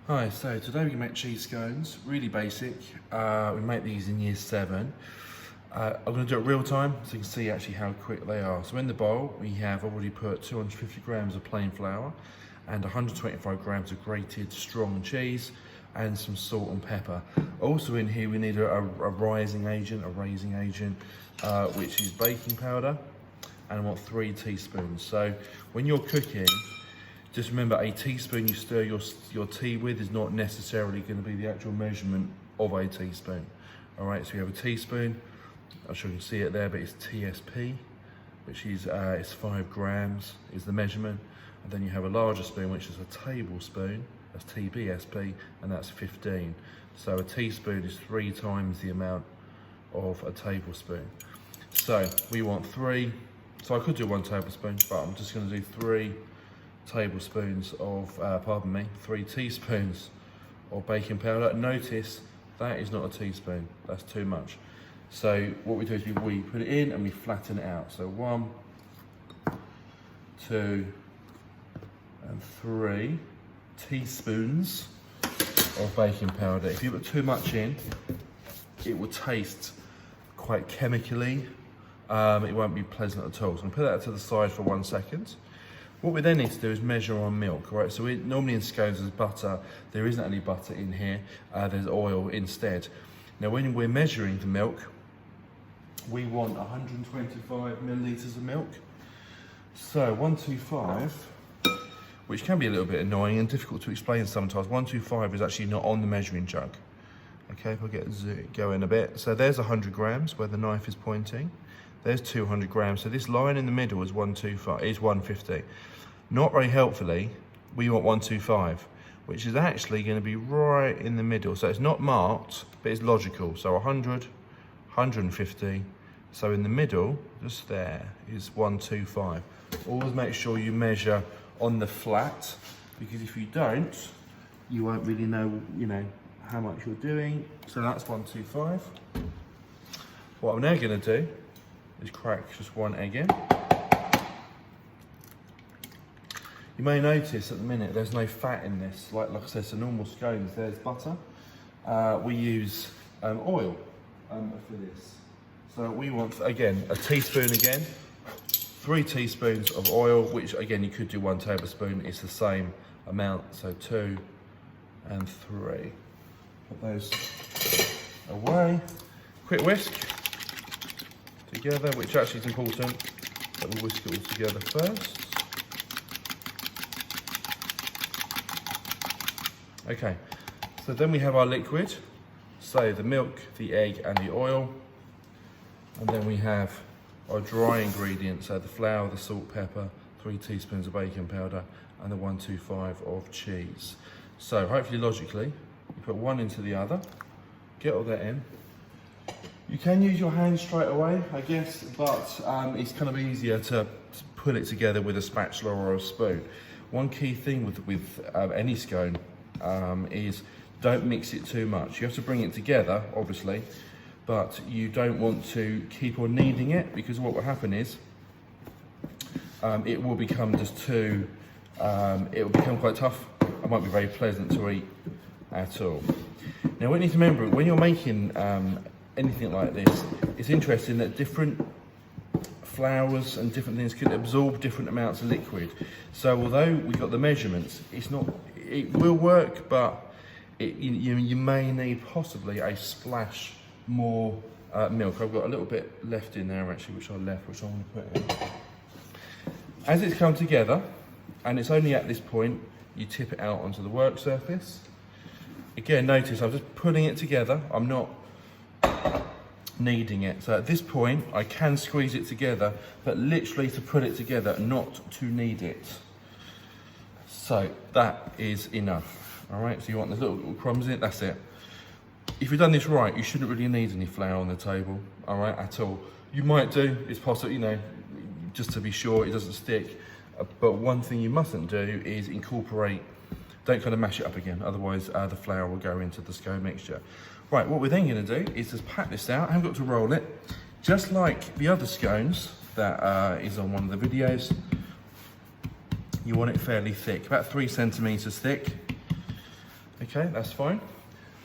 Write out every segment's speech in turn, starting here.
Hi, so today we can make cheese scones, really basic. We make these in year 7. I'm going to do it real time so you can see actually how quick they are. So in the bowl we have already put 250 grams of plain flour and 125 grams of grated strong cheese and some salt and pepper. Also in here we need a raising agent, which is baking powder, and I want 3 teaspoons. So when you're cooking, just remember, a teaspoon you stir your tea with is not necessarily going to be the actual measurement of a teaspoon. All right, so you have a teaspoon. I'm sure you can see it there, but it's TSP, which is it's 5 grams is the measurement. And then you have a larger spoon, which is a tablespoon. That's TBSP, and that's 15. So a teaspoon is 3 times the amount of a tablespoon. So we want 3. So I could do 1 tablespoon, but I'm just going to do 3 tablespoons of, 3 teaspoons of baking powder. Notice that is not a teaspoon, that's too much. So what we do is we put it in and we flatten it out. So 1, 2, and 3 teaspoons of baking powder. If you put too much in, it will taste quite chemically. It won't be pleasant at all. So I'm gonna put that to the side for 1 second. What we then need to do is measure our milk, right? So normally in scones there's butter. There isn't any butter in here, there's oil instead. Now when we're measuring the milk, we want 125 millilitres of milk. So 125, which can be a little bit annoying and difficult to explain sometimes. 125 is actually not on the measuring jug. Okay, if I get going a bit. So there's 100 grams where the knife is pointing. There's 200 grams. So this line in the middle is 125, is 150. Not very helpfully, we want 125, which is actually going to be right in the middle. So it's not marked, but it's logical. So 100, 150. So in the middle, just there, is 125. Always make sure you measure on the flat, because if you don't, you won't really know, how much you're doing. So that's 125. What I'm now going to do is crack just 1 egg in. You may notice at the minute there's no fat in this. Like I said, so normal scones, there's butter. We use oil for this. So we want, again, a teaspoon again, 3 teaspoons of oil, which again, you could do 1 tablespoon. It's the same amount, so 2 and 3. Put those away. Quick whisk together, which actually is important that we whisk it all together first. Okay, so then we have our liquid, so the milk, the egg and the oil, and then we have our dry ingredients, so the flour, the salt, pepper, 3 teaspoons of baking powder and the 125 of cheese. So hopefully logically, you put one into the other, get all that in. You can use your hands straight away, I guess, but it's kind of easier to put it together with a spatula or a spoon. One key thing with any scone is don't mix it too much. You have to bring it together, obviously, but you don't want to keep on kneading it, because what will happen is it will become just too, it will become quite tough and won't be very pleasant to eat at all. Now what you need to remember, when you're making anything like this, it's interesting that different flours and different things can absorb different amounts of liquid. So although we got the measurements, it will work, but you may need possibly a splash more milk. I've got a little bit left in there actually, which I want to put in. As it's come together, and it's only at this point, you tip it out onto the work surface. Again, notice I'm just putting it together. I'm not kneading it. So at this point, I can squeeze it together, but literally to put it together, not to knead it. So that is enough. All right, so you want the little crumbs in it, that's it. If you've done this right, you shouldn't really need any flour on the table, all right, at all. You might do, it's possible, just to be sure it doesn't stick. But one thing you mustn't do is incorporate, don't kind of mash it up again, otherwise the flour will go into the scone mixture. Right, what we're then going to do is just pat this out. I haven't got to roll it. Just like the other scones that is on one of the videos, you want it fairly thick, about 3 centimetres thick. Okay, that's fine.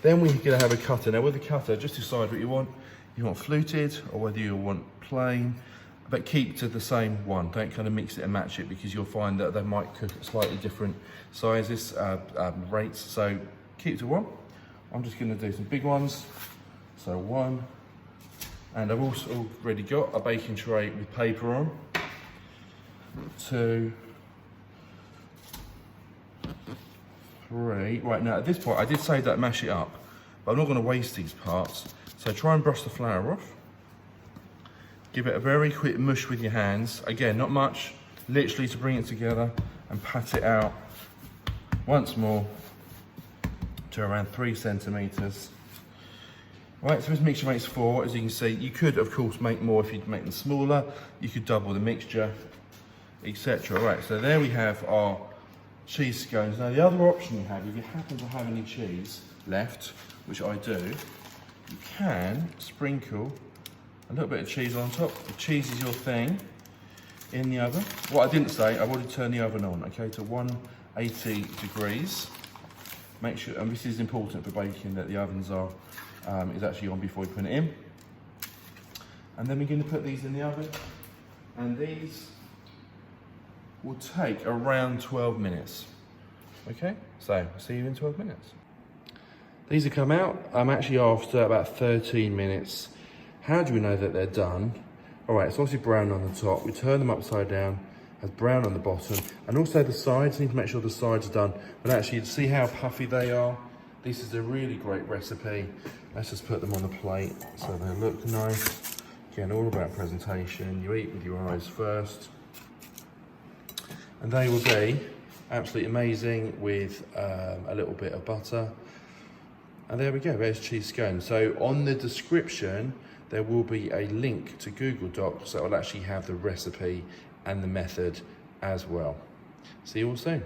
Then we're gonna have a cutter. Now with the cutter, just decide what you want. You want fluted or whether you want plain, but keep to the same one. Don't kind of mix it and match it because you'll find that they might cook at slightly different sizes, rates. So keep to one. I'm just gonna do some big ones. So one, and I've also already got a baking tray with paper on. Two, three. Right, now at this point, I did say that mash it up, but I'm not gonna waste these parts. So try and brush the flour off. Give it a very quick mush with your hands. Again, not much, literally to bring it together, and pat it out once more to around 3 centimeters. Right, so this mixture makes 4, as you can see. You could, of course, make more if you'd make them smaller. You could double the mixture, etc. Right, so there we have our cheese scones. Now, the other option you have, if you happen to have any cheese left, which I do, you can sprinkle a little bit of cheese on top. The cheese is your thing in the oven. What I didn't say, I've already turned the oven on, okay, to 180 degrees. Make sure, and this is important for baking, that the ovens are is actually on before you put it in. And then we're going to put these in the oven, and these will take around 12 minutes. Okay, so see you in 12 minutes. These have come out. I'm actually after about 13 minutes. How do we know that they're done? All right, it's obviously brown on the top. We turn them upside down, has brown on the bottom, and also the sides. Need to make sure the sides are done. But actually, see how puffy they are. This is a really great recipe. Let's just put them on the plate so they look nice. Again, all about presentation. You eat with your eyes first. And they will be absolutely amazing with a little bit of butter. And there we go, there's cheese scones. So on the description, there will be a link to Google Docs that will actually have the recipe and the method as well. See you all soon.